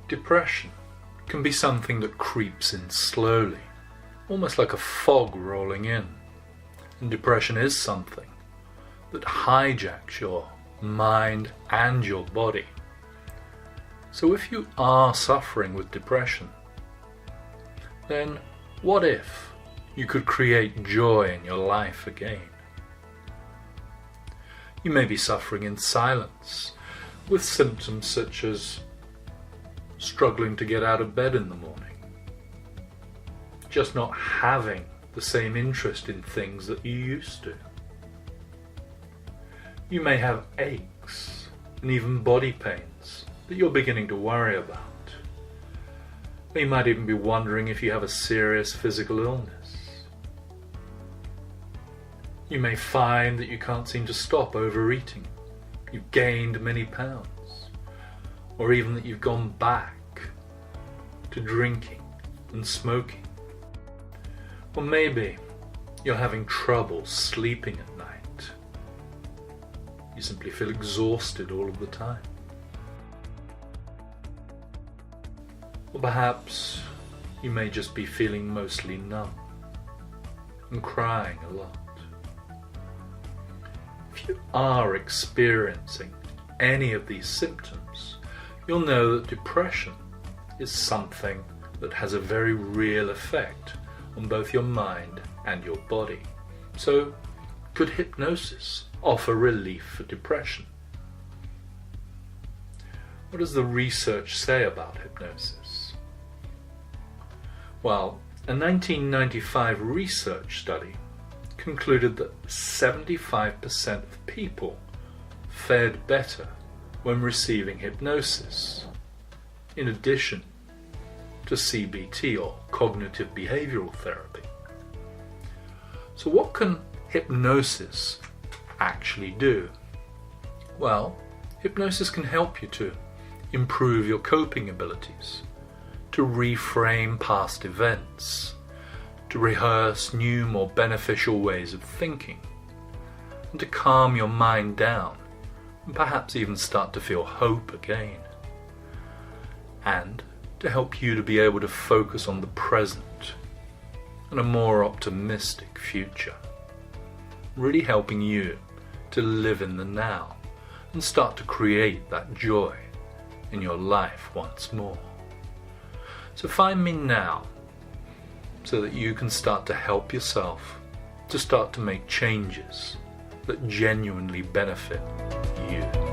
Depression can be something that creeps in slowly, almost like a fog rolling in. And depression is something that hijacks your mind and your body. So if you are suffering with depression, then what if you could create joy in your life again? You may be suffering in silence with symptoms such as struggling to get out of bed in the morning, just not having the same interest in things that you used to. You may have aches and even body pains that you're beginning to worry about. Or you might even be wondering if you have a serious physical illness. You may find that you can't seem to stop overeating. You've gained many pounds. Or even that you've gone back to drinking and smoking. Or maybe you're having trouble sleeping at night. You simply feel exhausted all of the time. Or perhaps you may just be feeling mostly numb and crying a lot. If you are experiencing any of these symptoms, you'll know that depression is something that has a very real effect on both your mind and your body. So, could hypnosis offer relief for depression? What does the research say about hypnosis? Well, a 1995 research study concluded that 75% of people fared better when receiving hypnosis, in addition to CBT or cognitive behavioral therapy. So what can hypnosis actually do? Well, hypnosis can help you to improve your coping abilities, to reframe past events, to rehearse new, more beneficial ways of thinking, and to calm your mind down and perhaps even start to feel hope again, and to help you to be able to focus on the present and a more optimistic future, really helping you to live in the now and start to create that joy in your life once more. So find me now so that you can start to help yourself to start to make changes that genuinely benefit you.